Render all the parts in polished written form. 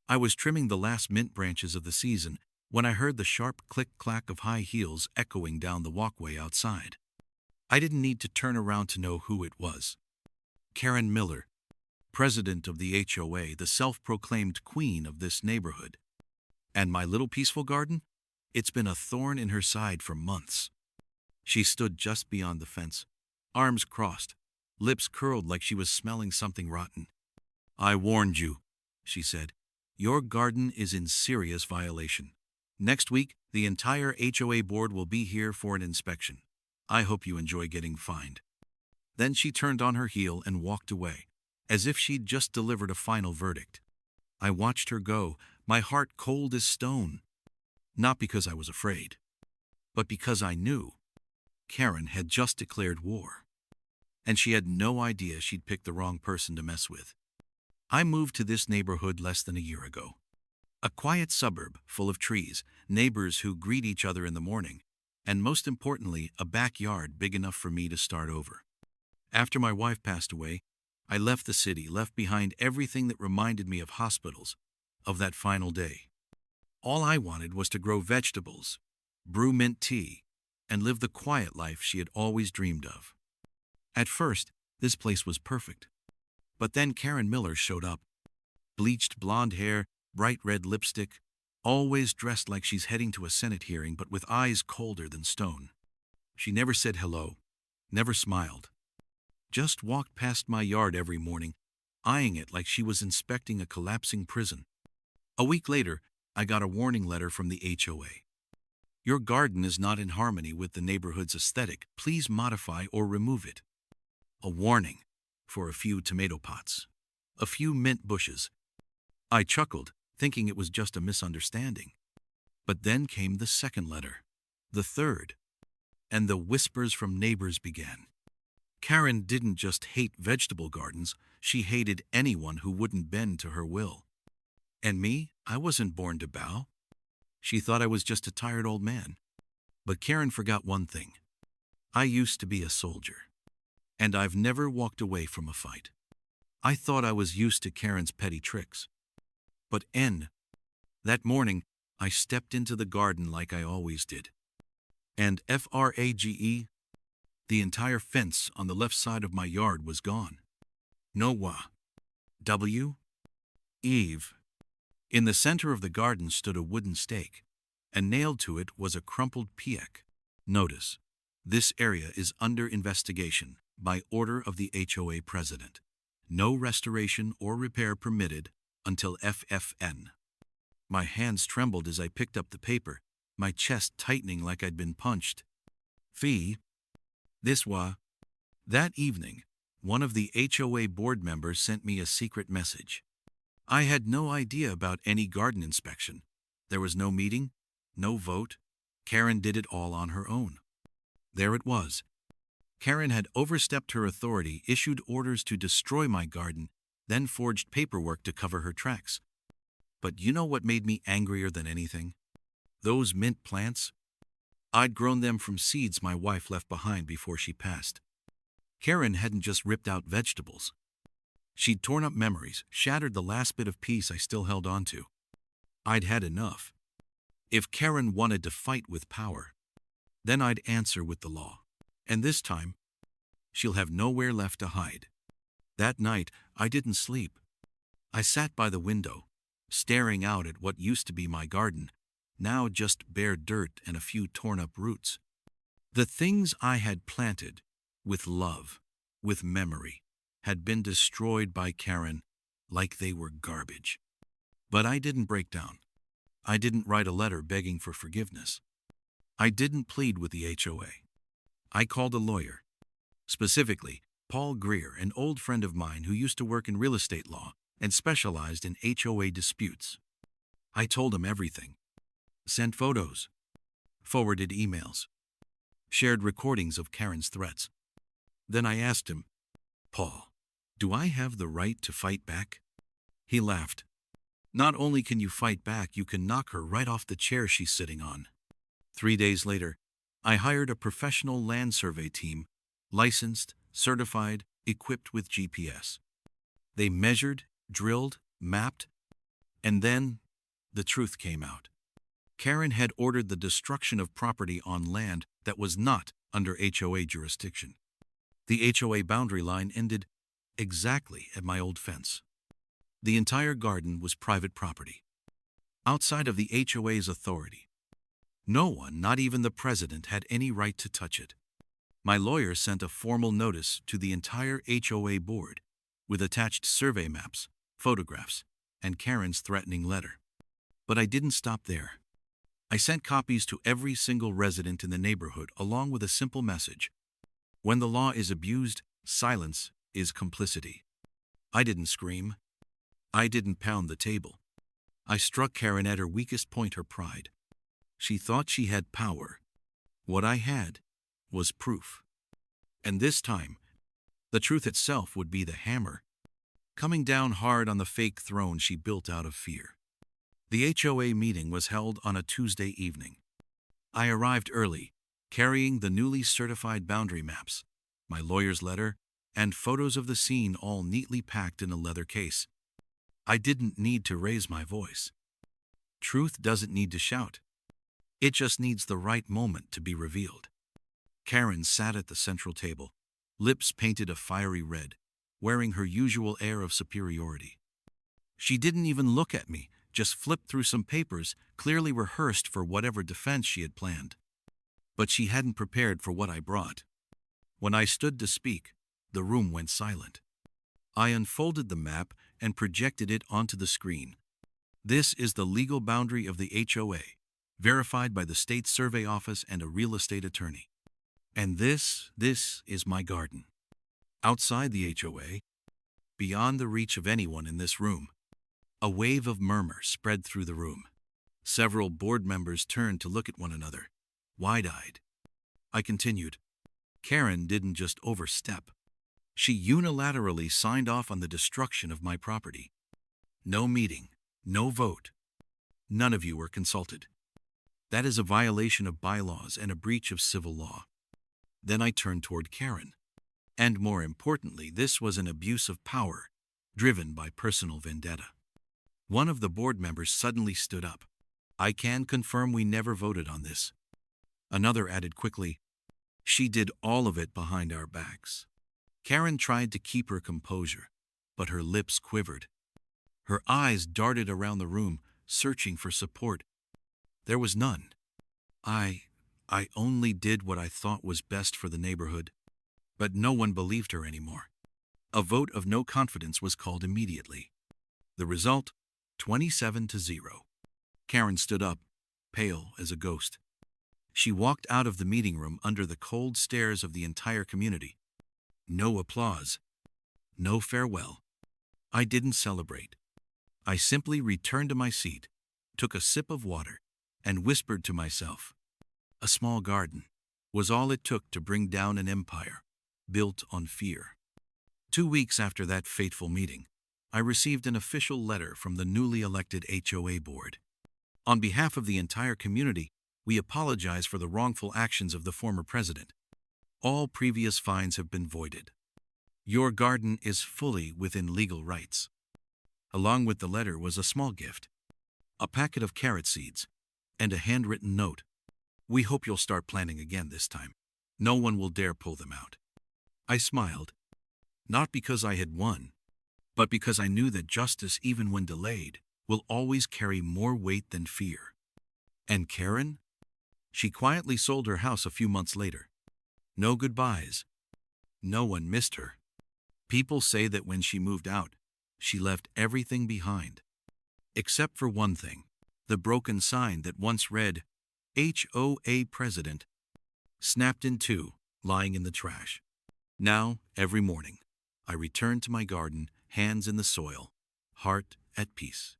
I was trimming the last mint branches of the season when I heard the sharp click-clack of high heels echoing down the walkway outside. I didn't need to turn around to know who it was. Karen Miller, president of the HOA, the self-proclaimed queen of this neighborhood. And my little peaceful garden? It's been a thorn in her side for months. She stood just beyond the fence, arms crossed, lips curled like she was smelling something rotten. "I warned you," she said. "Your garden is in serious violation. Next week, the entire HOA board will be here for an inspection. I hope you enjoy getting fined." Then she turned on her heel and walked away, as if she'd just delivered a final verdict. I watched her go, my heart cold as stone. Not because I was afraid, but because I knew Karen had just declared war. And she had no idea she'd picked the wrong person to mess with. I moved to this neighborhood less than a year ago. A quiet suburb full of trees, neighbors who greet each other in the morning, and most importantly, a backyard big enough for me to start over. After my wife passed away, I left the city, left behind everything that reminded me of hospitals, of that final day. All I wanted was to grow vegetables, brew mint tea, and live the quiet life she had always dreamed of. At first, this place was perfect. But then Karen Miller showed up. Bleached blonde hair, bright red lipstick, always dressed like she's heading to a Senate hearing but with eyes colder than stone. She never said hello, never smiled. Just walked past my yard every morning, eyeing it like she was inspecting a collapsing prison. A week later, I got a warning letter from the HOA. "Your garden is not in harmony with the neighborhood's aesthetic. Please modify or remove it." A warning for a few tomato pots, a few mint bushes. I chuckled, thinking it was just a misunderstanding. But then came the second letter, the third, and the whispers from neighbors began. Karen didn't just hate vegetable gardens, she hated anyone who wouldn't bend to her will. And me, I wasn't born to bow. She thought I was just a tired old man. But Karen forgot one thing. I used to be a soldier. And I've never walked away from a fight. I thought I was used to Karen's petty tricks. But that morning, I stepped into the garden like I always did. And frage, the entire fence on the left side of my yard was gone. No Eve. In the center of the garden stood a wooden stake, and nailed to it was a crumpled piek. Notice, this area is under investigation by order of the HOA president. No restoration or repair permitted until FFN. My hands trembled as I picked up the paper, my chest tightening like I'd been punched. That evening, one of the HOA board members sent me a secret message. I had no idea about any garden inspection. There was no meeting, no vote. Karen did it all on her own. There it was. Karen had overstepped her authority, issued orders to destroy my garden, then forged paperwork to cover her tracks. But you know what made me angrier than anything? Those mint plants. I'd grown them from seeds my wife left behind before she passed. Karen hadn't just ripped out vegetables. She'd torn up memories, shattered the last bit of peace I still held on to. I'd had enough. If Karen wanted to fight with power, then I'd answer with the law. And this time, she'll have nowhere left to hide. That night, I didn't sleep. I sat by the window, staring out at what used to be my garden, now just bare dirt and a few torn-up roots. The things I had planted, with love, with memory, had been destroyed by Karen like they were garbage. But I didn't break down. I didn't write a letter begging for forgiveness. I didn't plead with the HOA. I called a lawyer. Specifically, Paul Greer, an old friend of mine who used to work in real estate law and specialized in HOA disputes. I told him everything. Sent photos. Forwarded emails. Shared recordings of Karen's threats. Then I asked him, "Paul, do I have the right to fight back?" He laughed. "Not only can you fight back, you can knock her right off the chair she's sitting on." 3 days later, I hired a professional land survey team, licensed, certified, equipped with GPS. They measured, drilled, mapped, And then, the truth came out. Karen had ordered the destruction of property on land that was not under HOA jurisdiction. The HOA boundary line ended exactly at my old fence. The entire garden was private property, outside of the HOA's authority. No one, not even the president, had any right to touch it. My lawyer sent a formal notice to the entire HOA board with attached survey maps, photographs, and Karen's threatening letter. But I didn't stop there. I sent copies to every single resident in the neighborhood along with a simple message. When the law is abused, silence is complicity. I didn't scream. I didn't pound the table. I struck Karen at her weakest point, her pride. She thought she had power. What I had was proof. And this time, the truth itself would be the hammer, coming down hard on the fake throne she built out of fear. The HOA meeting was held on a Tuesday evening. I arrived early, carrying the newly certified boundary maps, my lawyer's letter, and photos of the scene all neatly packed in a leather case. I didn't need to raise my voice. Truth doesn't need to shout. It just needs the right moment to be revealed. Karen sat at the central table, lips painted a fiery red, wearing her usual air of superiority. She didn't even look at me, just flipped through some papers clearly rehearsed for whatever defense she had planned. But she hadn't prepared for what I brought. When I stood to speak, the room went silent. I unfolded the map and projected it onto the screen. This is the legal boundary of the HOA, verified by the state survey office and a real estate attorney. And this is my garden. Outside the HOA, beyond the reach of anyone in this room. A wave of murmur spread through the room. Several board members turned to look at one another, wide-eyed. I continued. Karen didn't just overstep. She unilaterally signed off on the destruction of my property. No meeting, no vote. None of you were consulted. That is a violation of bylaws and a breach of civil law. Then I turned toward Karen. And more importantly, this was an abuse of power, driven by personal vendetta. One of the board members suddenly stood up. I can confirm we never voted on this. Another added quickly, she did all of it behind our backs. Karen tried to keep her composure, but her lips quivered. Her eyes darted around the room, searching for support. There was none. I only did what I thought was best for the neighborhood. But no one believed her anymore. A vote of no confidence was called immediately. The result, 27-0. Karen stood up, pale as a ghost. She walked out of the meeting room under the cold stares of the entire community. No applause. No farewell. I didn't celebrate. I simply returned to my seat, took a sip of water, and whispered to myself. A small garden was all it took to bring down an empire built on fear. 2 weeks after that fateful meeting, I received an official letter from the newly elected HOA board. On behalf of the entire community, we apologize for the wrongful actions of the former president. All previous fines have been voided. Your garden is fully within legal rights. Along with the letter was a small gift, a packet of carrot seeds, and a handwritten note. We hope you'll start planting again this time. No one will dare pull them out. I smiled, not because I had won, but because I knew that justice, even when delayed, will always carry more weight than fear. And Karen? She quietly sold her house a few months later. No goodbyes. No one missed her. People say that when she moved out, she left everything behind. Except for one thing, the broken sign that once read, HOA President, snapped in two, lying in the trash. Now, every morning, I return to my garden, hands in the soil, heart at peace.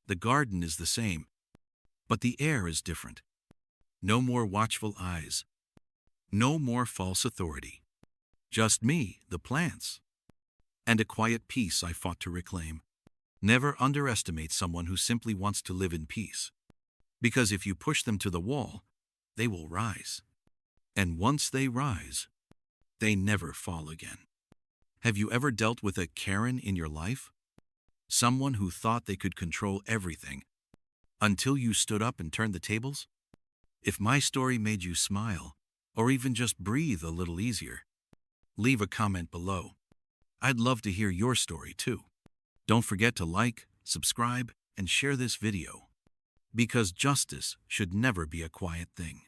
The garden is the same, but the air is different. No more watchful eyes. No more false authority. Just me, the plants, and a quiet peace I fought to reclaim. Never underestimate someone who simply wants to live in peace. Because if you push them to the wall, they will rise. And once they rise, they never fall again. Have you ever dealt with a Karen in your life? Someone who thought they could control everything until you stood up and turned the tables? If my story made you smile, or even just breathe a little easier, leave a comment below. I'd love to hear your story too. Don't forget to like, subscribe, and share this video, because justice should never be a quiet thing.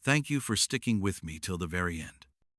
Thank you for sticking with me till the very end.